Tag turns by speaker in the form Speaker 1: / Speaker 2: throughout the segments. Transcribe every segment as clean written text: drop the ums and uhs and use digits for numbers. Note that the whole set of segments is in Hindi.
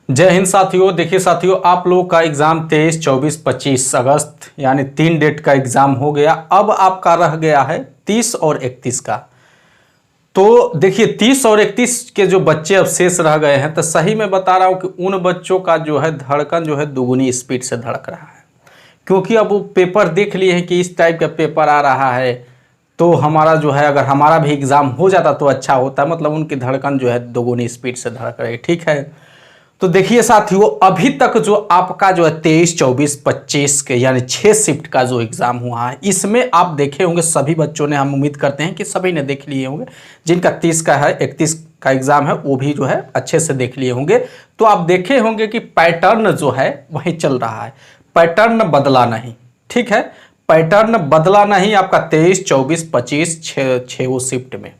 Speaker 1: जय हिंद साथियों। देखिए साथियों, आप लोगों का एग्ज़ाम 23, 24, 25 अगस्त यानी 3 डेट का एग्ज़ाम हो गया। अब आपका रह गया है 30 और 31 का। तो देखिए 30 और 31 के जो बच्चे अब शेष रह गए हैं, तो सही मैं बता रहा हूँ कि उन बच्चों का जो है धड़कन जो है दुगुनी स्पीड से धड़क रहा है, क्योंकि अब वो पेपर देख लिए हैं कि इस टाइप का पेपर आ रहा है। तो हमारा जो है, अगर हमारा भी एग्ज़ाम हो जाता तो अच्छा होता, मतलब उनकी धड़कन जो है दोगुनी स्पीड से धड़क रही। ठीक है, तो देखिए साथियों, अभी तक जो आपका जो है 23, 24, 25 के यानी 6 शिफ्ट का जो एग्ज़ाम हुआ है, इसमें आप देखे होंगे सभी बच्चों ने, हम उम्मीद करते हैं कि सभी ने देख लिए होंगे। जिनका 30 का है, 31 का एग्ज़ाम है, वो भी जो है अच्छे से देख लिए होंगे। तो आप देखे होंगे कि पैटर्न जो है वही चल रहा है, पैटर्न बदला नहीं। ठीक है, पैटर्न बदला नहीं आपका 23, 24, 25 छः शिफ्ट में।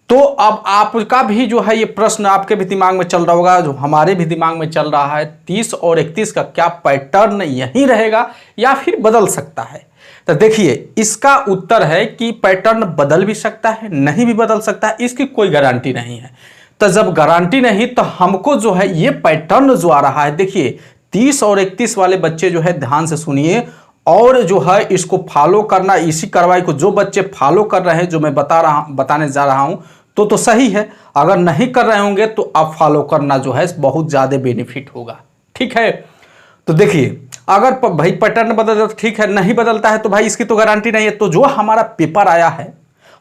Speaker 1: तो अब आपका भी जो है ये प्रश्न आपके भी दिमाग में चल रहा होगा, जो हमारे भी दिमाग में चल रहा है, 30 और 31 का क्या पैटर्न यही रहेगा या फिर बदल सकता है। तो देखिए इसका उत्तर है कि पैटर्न बदल भी सकता है, नहीं भी बदल सकता है, इसकी कोई गारंटी नहीं है। तो जब गारंटी नहीं, तो हमको जो है ये पैटर्न जो आ रहा है, देखिए 30 और 31 वाले बच्चे जो है ध्यान से सुनिए और जो है इसको फॉलो करना। इसी कार्रवाई को जो बच्चे फॉलो कर रहे हैं, जो मैं बताने जा रहा हूं, तो सही है। अगर नहीं कर रहे होंगे तो आप फॉलो करना जो है बहुत ज़्यादा बेनिफिट होगा। ठीक है, तो देखिए अगर भाई पैटर्न बदल जाता तो ठीक है, नहीं बदलता है तो भाई इसकी तो गारंटी नहीं है। तो जो हमारा पेपर आया है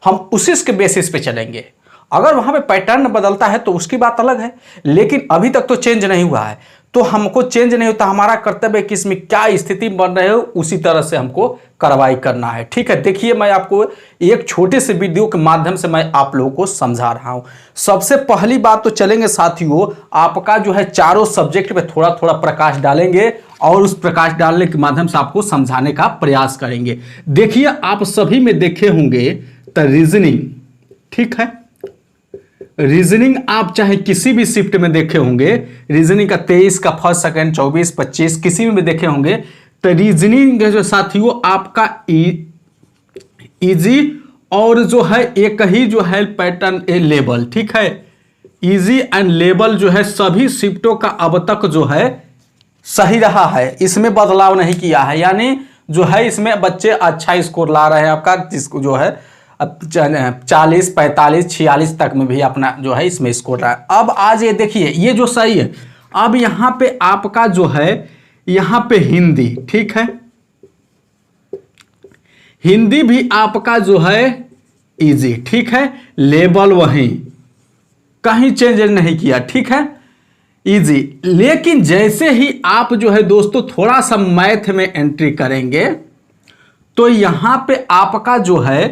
Speaker 1: हम उसी के बेसिस पे चलेंगे। अगर वहां पे पैटर्न बदलता है तो उसकी बात अलग है, लेकिन अभी तक तो चेंज नहीं हुआ है। तो हमको चेंज नहीं होता, हमारा कर्तव्य है कि इसमें क्या स्थिति बन रही हो उसी तरह से हमको कार्रवाई करना है। ठीक है, देखिए मैं आपको एक छोटे से वीडियो के माध्यम से मैं आप लोगों को समझा रहा हूं। सबसे पहली बात तो चलेंगे साथियों, आपका जो है चारों सब्जेक्ट पे थोड़ा थोड़ा प्रकाश डालेंगे और उस प्रकाश डालने के माध्यम से आपको समझाने का प्रयास करेंगे। देखिए आप सभी में देखे होंगे तो रीजनिंग, ठीक है, रीजनिंग आप चाहे किसी भी शिफ्ट में देखे होंगे, रीजनिंग का 23 का फर्स्ट, सेकंड, 24, 25 किसी में भी देखे होंगे, तो रीजनिंग जो साथियों आपका इजी और जो है एक ही जो है पैटर्न ए लेवल। ठीक है, इजी एंड लेवल जो है सभी शिफ्टों का अब तक जो है सही रहा है, इसमें बदलाव नहीं किया है। यानी जो है इसमें बच्चे अच्छा स्कोर ला रहे हैं आपका, जिसको जो है 40, 45, 46 तक में भी अपना जो है इसमें स्कोर रहा है। अब आज ये देखिए ये जो सही है, अब यहां पे आपका जो है यहां पे हिंदी, ठीक है, हिंदी भी आपका जो है इजी, ठीक है, लेवल वही, कहीं चेंज नहीं किया। ठीक है, इजी। लेकिन जैसे ही आप जो है दोस्तों थोड़ा सा मैथ में एंट्री करेंगे तो यहां पे आपका जो है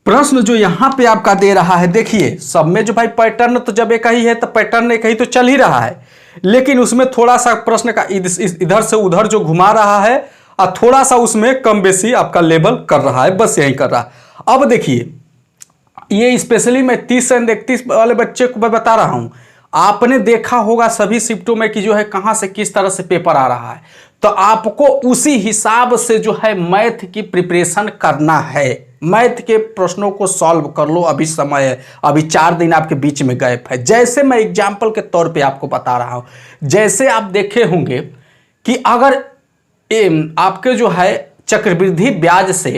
Speaker 1: प्रश्न जो यहां पे आपका दे रहा है, देखिए सब में जो भाई पैटर्न तो जब एक ही है तो पैटर्न एक ही तो चल ही रहा है, लेकिन उसमें थोड़ा सा प्रश्न का इधर से उधर जो घुमा रहा है और थोड़ा सा उसमें कम बेसी आपका लेवल कर रहा है, बस यही कर रहा है। अब देखिए ये स्पेशली मैं 30 और 31 वाले बच्चे को मैं बता रहा हूं, आपने देखा होगा सभी शिफ्टों में कि जो है कहां से किस तरह से पेपर आ रहा है, तो आपको उसी हिसाब से जो है मैथ की प्रिपरेशन करना है। मैथ के प्रश्नों को सॉल्व कर लो, अभी समय है, अभी 4 दिन आपके बीच में गैप है। जैसे मैं एग्जाम्पल के तौर पे आपको बता रहा हूं, जैसे आप देखे होंगे कि अगर आपके जो है चक्रवृद्धि ब्याज से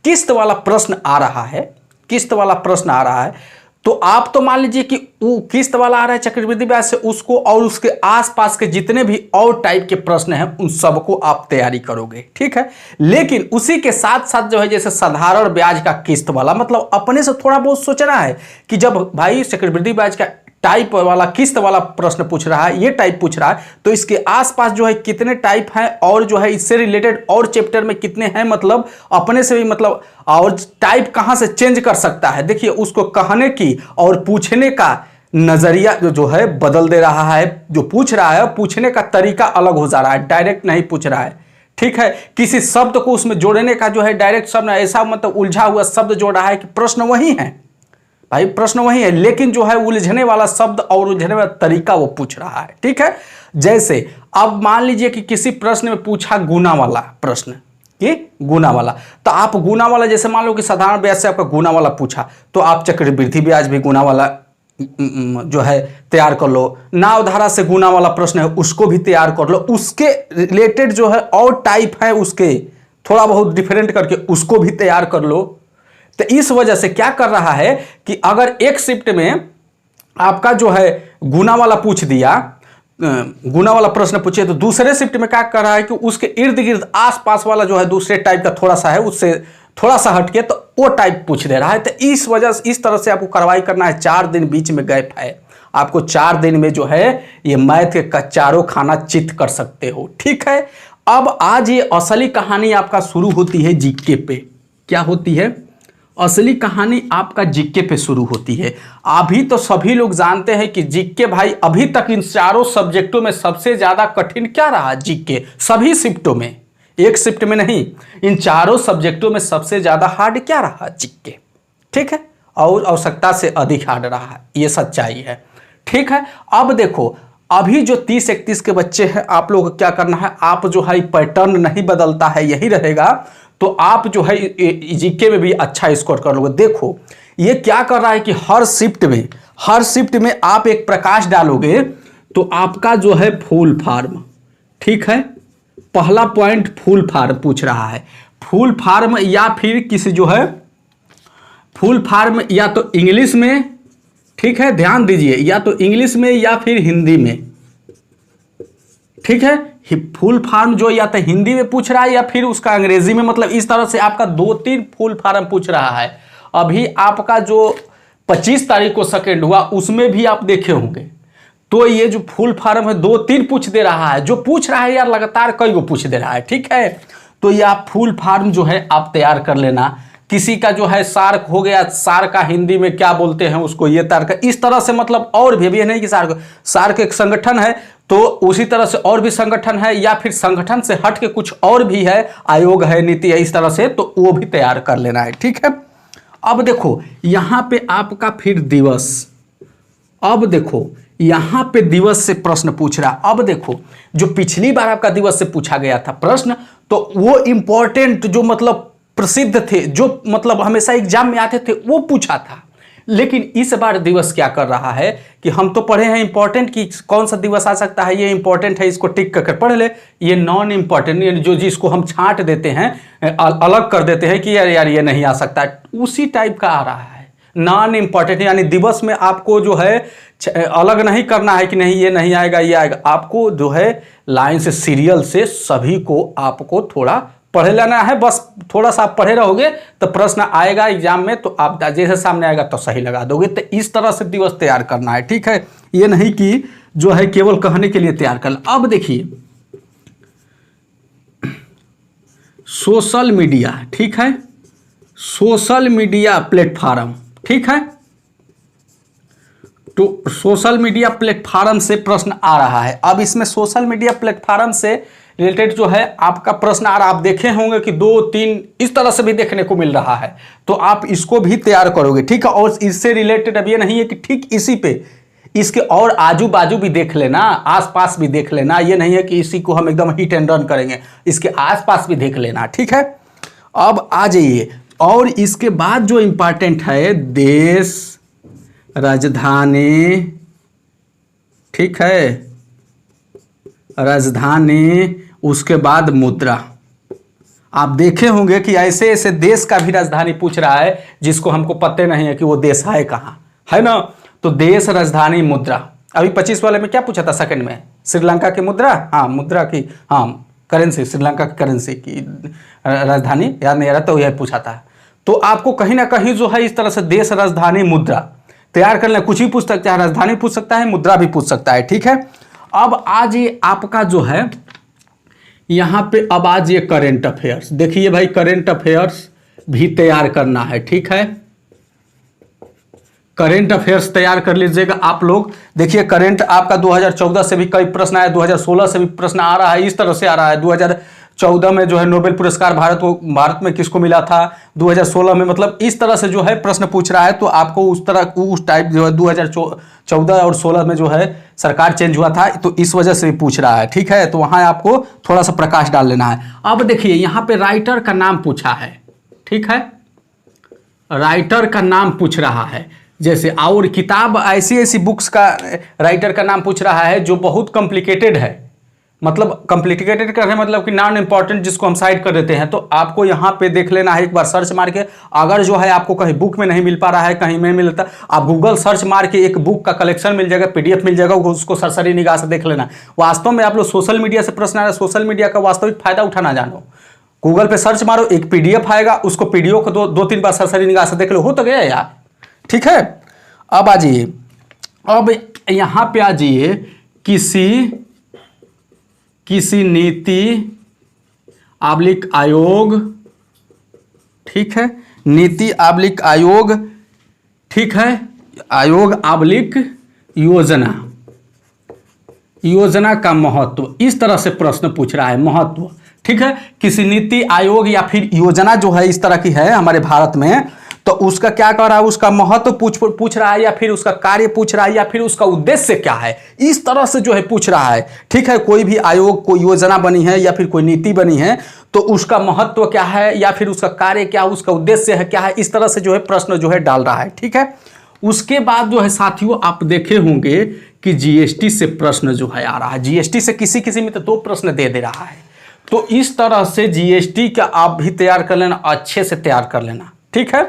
Speaker 1: किस्त वाला प्रश्न आ रहा है, किस्त वाला प्रश्न आ रहा है, तो आप तो मान लीजिए कि वो किस्त वाला आ रहा है चक्रवृद्धि ब्याज से, उसको और उसके आसपास के जितने भी और टाइप के प्रश्न हैं उन सबको आप तैयारी करोगे। ठीक है, लेकिन उसी के साथ साथ जो है जैसे साधारण ब्याज का किस्त वाला, मतलब अपने से थोड़ा बहुत सोचना है कि जब भाई चक्रवृद्धि ब्याज का टाइप वाला किस्त वाला प्रश्न पूछ रहा है, ये टाइप पूछ रहा है, तो इसके आसपास जो है कितने टाइप हैं और जो है इससे रिलेटेड और चैप्टर में कितने हैं, मतलब अपने से भी मतलब और टाइप कहां से चेंज कर सकता है। देखिए उसको कहने की और पूछने का नजरिया जो है बदल दे रहा है, जो पूछ रहा है पूछने का तरीका अलग हो जा रहा है, डायरेक्ट नहीं पूछ रहा है। ठीक है, किसी शब्द को उसमें जोड़ने का जो है डायरेक्ट शब्द ऐसा मतलब उलझा हुआ शब्द जोड़ रहा है कि प्रश्न वही है, भाई प्रश्न वही है, लेकिन जो है उलझने वाला शब्द और उलझने वाला तरीका वो पूछ रहा है। ठीक है, जैसे अब मान लीजिए कि किसी प्रश्न में पूछा गुना वाला प्रश्न, कि गुना वाला, तो आप गुना वाला जैसे मान लो कि साधारण ब्याज से आपका गुना वाला पूछा, तो आप चक्रवृद्धि ब्याज भी गुना वाला जो है तैयार कर लो, नावधारा से गुना वाला प्रश्न है उसको भी तैयार कर लो, उसके रिलेटेड जो है और टाइप है उसके थोड़ा बहुत डिफरेंट करके उसको भी तैयार कर लो। तो इस वजह से क्या कर रहा है कि अगर एक शिफ्ट में आपका जो है गुना वाला पूछ दिया, गुना वाला प्रश्न पूछे, तो दूसरे शिफ्ट में क्या कर रहा है कि उसके इर्द गिर्द आसपास वाला जो है दूसरे टाइप का थोड़ा सा है उससे थोड़ा सा हटके तो वो टाइप पूछ दे रहा है। तो इस वजह से इस तरह से आपको कार्रवाई करना है। 4 दिन बीच में गैप है, आपको 4 दिन में जो है ये मैथ के चारों खाना चित कर सकते हो। ठीक है, अब आज ये असली कहानी आपका शुरू होती है जीके पे। क्या होती है? असली कहानी आपका जीके पे शुरू होती है। अभी तो सभी लोग जानते हैं कि जीके भाई अभी तक इन चारों सब्जेक्टों में सबसे ज्यादा कठिन क्या रहा? जीके सभी शिफ्टों में, एक शिफ्ट में नहीं, इन चारों सब्जेक्टों में सबसे ज्यादा हार्ड क्या रहा? जीके। ठीक है, और आवश्यकता से अधिक हार्ड रहा है, ये सच्चाई है। ठीक है, अब देखो अभी जो 30-31 के बच्चे हैं, आप लोग को क्या करना है, आप जो है पैटर्न नहीं बदलता है, यही रहेगा, तो आप जो है जीके में भी अच्छा स्कोर कर लोगे। देखो ये क्या कर रहा है कि हर शिफ्ट में आप एक प्रकाश डालोगे तो आपका जो है फुल फॉर्म, ठीक है, पहला पॉइंट फुल फॉर्म पूछ रहा है। फुल फॉर्म या फिर किसी जो है फुल फॉर्म या तो इंग्लिश में, ठीक है, ध्यान दीजिए, या तो इंग्लिश में या फिर हिंदी में। ठीक है, फुल फॉर्म जो या तो हिंदी में पूछ रहा है या फिर उसका अंग्रेजी में, मतलब इस तरह से आपका 2-3 फुल फॉर्म पूछ रहा है। अभी आपका जो 25 तारीख को सेकेंड हुआ उसमें भी आप देखे होंगे, तो ये जो फुल फॉर्म है 2-3 पूछ दे रहा है, जो पूछ रहा है यार लगातार कई को पूछ दे रहा है। ठीक है, तो ये आप फुल फॉर्म जो है आप तैयार कर लेना। किसी का जो है सार्क हो गया, सार्क का हिंदी में क्या बोलते हैं उसको, ये तार इस तरह से, मतलब और भी ये नहीं कि सार्क एक संगठन है तो उसी तरह से और भी संगठन है, या फिर संगठन से हट के कुछ और भी है, आयोग है, नीति है, इस तरह से, तो वो भी तैयार कर लेना है। ठीक है, अब देखो यहां पे आपका फिर दिवस, अब देखो यहां पे दिवस से प्रश्न पूछ रहा। अब देखो जो पिछली बार आपका दिवस से पूछा गया था प्रश्न, तो वो इंपॉर्टेंट जो मतलब प्रसिद्ध थे, जो मतलब हमेशा एग्जाम में आते थे, वो पूछा था। लेकिन इस बार दिवस क्या कर रहा है कि हम तो पढ़े हैं इंपॉर्टेंट की कौन सा दिवस आ सकता है, ये इंपॉर्टेंट है, इसको टिक करके पढ़ ले। ये नॉन इंपॉर्टेंट, जो जिसको हम छांट देते हैं, अलग कर देते हैं कि यार ये नहीं आ सकता, उसी टाइप का आ रहा है नॉन इंपॉर्टेंट। यानी दिवस में आपको जो है अलग नहीं करना है कि नहीं ये नहीं आएगा ये आएगा, आपको जो है लाइन से सीरियल से सभी को आपको थोड़ा पढ़ लेना है। बस थोड़ा सा आप पढ़े रहोगे तो प्रश्न आएगा एग्जाम में, तो आप जैसे सामने आएगा तो सही लगा दोगे। तो इस तरह से दिवस तैयार करना है। ठीक है, ये नहीं कि जो है केवल कहने के लिए तैयार करना। अब देखिए सोशल मीडिया, ठीक है, सोशल मीडिया प्लेटफॉर्म, ठीक है, तो सोशल मीडिया प्लेटफॉर्म से प्रश्न आ रहा है। अब इसमें सोशल मीडिया प्लेटफॉर्म से रिलेटेड जो है आपका प्रश्न आ रहा, आप देखे होंगे कि 2-3 इस तरह से भी देखने को मिल रहा है, तो आप इसको भी तैयार करोगे। ठीक है, और इससे रिलेटेड अब ये नहीं है कि ठीक इसी पे, इसके और आजू बाजू भी देख लेना, आसपास भी देख लेना, ये नहीं है कि इसी को हम एकदम हिट एंड रन करेंगे, इसके आसपास भी देख लेना। ठीक है, अब आ जाइए, और इसके बाद जो इंपॉर्टेंट है देश राजधानी, ठीक है, राजधानी, उसके बाद मुद्रा। आप देखे होंगे कि ऐसे ऐसे देश का भी राजधानी पूछ रहा है जिसको हमको पता नहीं है कि वो देश है कहाँ, है ना। तो देश, राजधानी, मुद्रा। अभी 25 वाले में क्या पूछा था सेकंड में? श्रीलंका की मुद्रा, हाँ मुद्रा की, हाँ करेंसी, श्रीलंका की करेंसी की राजधानी याद नहीं आ रहा, तो यह पूछा था। तो आपको कहीं ना कहीं जो है इस तरह से देश, राजधानी, मुद्रा तैयार कर लें। कुछ भी पूछ सकता है, राजधानी पूछ सकता है, मुद्रा भी पूछ सकता है। ठीक है, अब आज ये आपका जो है यहां पे, अब आज ये करेंट अफेयर्स, देखिए भाई करेंट अफेयर्स भी तैयार करना है। ठीक है, करेंट अफेयर्स तैयार कर लीजिएगा आप लोग। देखिए करेंट आपका 2014 से भी कई प्रश्न आए, 2016 से भी प्रश्न आ रहा है, इस तरह से आ रहा है। 2014 में जो है नोबेल पुरस्कार भारत में किसको मिला था, 2016 में, मतलब इस तरह से जो है प्रश्न पूछ रहा है। तो आपको उस तरह उस टाइप जो है 2014 और 16 में जो है सरकार चेंज हुआ था, तो इस वजह से पूछ रहा है। ठीक है, तो वहां आपको थोड़ा सा प्रकाश डाल लेना है। अब देखिए यहां पे राइटर का नाम पूछा है। ठीक है, राइटर का नाम पूछ रहा है। जैसे और किताब ऐसी ऐसी बुक्स का राइटर का नाम पूछ रहा है जो बहुत कॉम्प्लिकेटेड है, मतलब कॉम्प्लिकेटेड कर रहे हैं मतलब कि नॉन इंपॉर्टेंट, जिसको हम साइड कर देते हैं। तो आपको यहाँ पे देख लेना है एक बार सर्च मार के। अगर जो है आपको कहीं बुक में नहीं मिल पा रहा है, कहीं में मिलता, आप गूगल सर्च मार के एक बुक का कलेक्शन मिल जाएगा, PDF मिल जाएगा, उसको सरसरी निगाह से देख लेना। वास्तव में आप लोग सोशल मीडिया से प्रश्न आ रहा है, सोशल मीडिया का वास्तविक फायदा उठाना जानो। गूगल पे सर्च मारो, एक PDF आएगा, उसको PDF को दो तीन बार सरसरी निगाह से देख लो, हो तो गया यार। ठीक है, अब आ जाइए, अब यहां पे आ जाइए, किसी नीति आबलिक आयोग, ठीक है, नीति आबलिक आयोग, ठीक है, आयोग आबलिक योजना का महत्व, इस तरह से प्रश्न पूछ रहा है, महत्व। ठीक है, किसी नीति आयोग या फिर योजना जो है इस तरह की है हमारे भारत में, तो उसका क्या कर रहा है, उसका महत्व पूछ रहा है, या फिर उसका कार्य पूछ रहा है, या फिर उसका उद्देश्य क्या है, इस तरह से जो है पूछ रहा है। ठीक है, कोई भी आयोग, कोई योजना बनी है या फिर कोई नीति बनी है, तो उसका महत्व क्या है, या फिर उसका कार्य क्या, उसका उद्देश्य है क्या है, इस तरह से जो है प्रश्न जो है डाल रहा है। ठीक है, उसके बाद जो है साथियों आप देखे होंगे कि GST से प्रश्न जो है आ रहा है, GST से किसी में तो 2 प्रश्न दे रहा है। तो इस तरह से GST का आप भी तैयार कर लेना, अच्छे से तैयार कर लेना। ठीक है,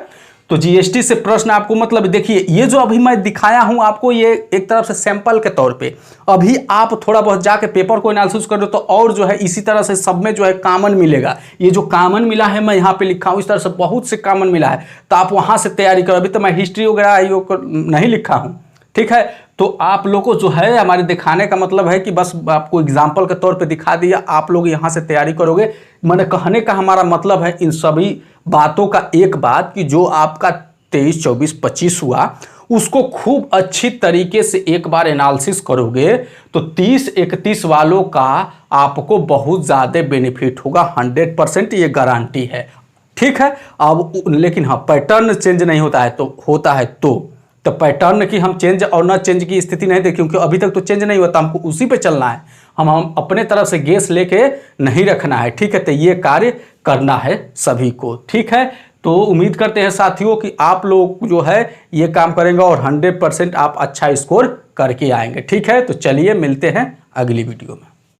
Speaker 1: तो GST से प्रश्न आपको, मतलब देखिए ये जो अभी मैं दिखाया हूं आपको, ये एक तरफ से सैंपल के तौर पे, अभी आप थोड़ा बहुत जाके पेपर को एनालिसिस कर दो तो और जो है इसी तरह से सब में जो है कॉमन मिलेगा। ये जो कॉमन मिला है मैं यहाँ पे लिखा हूँ, इस तरह से बहुत से कॉमन मिला है, तो आप वहां से तैयारी करो। अभी तो मैं हिस्ट्री वगैरह नहीं लिखा हूँ। ठीक है, तो आप लोगों को जो है हमारे दिखाने का मतलब है कि बस आपको एग्जाम्पल के तौर पे दिखा दिया, आप लोग यहाँ से तैयारी करोगे। मैंने कहने का हमारा मतलब है इन सभी बातों का एक बात, कि जो आपका 23, 24, 25 हुआ उसको खूब अच्छी तरीके से एक बार एनालिसिस करोगे तो 30, 31 वालों का आपको बहुत ज़्यादा बेनिफिट होगा, 100% ये गारंटी है। ठीक है, अब लेकिन हाँ पैटर्न चेंज नहीं होता है, तो होता है तो पैटर्न की हम चेंज और न चेंज की स्थिति नहीं देखी, क्योंकि अभी तक तो चेंज नहीं होता, हमको उसी पे चलना है। हम अपने तरफ से गेस लेके नहीं रखना है। ठीक है, तो ये कार्य करना है सभी को। ठीक है, तो उम्मीद करते हैं साथियों कि आप लोग जो है ये काम करेंगे और 100% आप अच्छा स्कोर करके आएंगे। ठीक है, तो चलिए मिलते हैं अगली वीडियो में।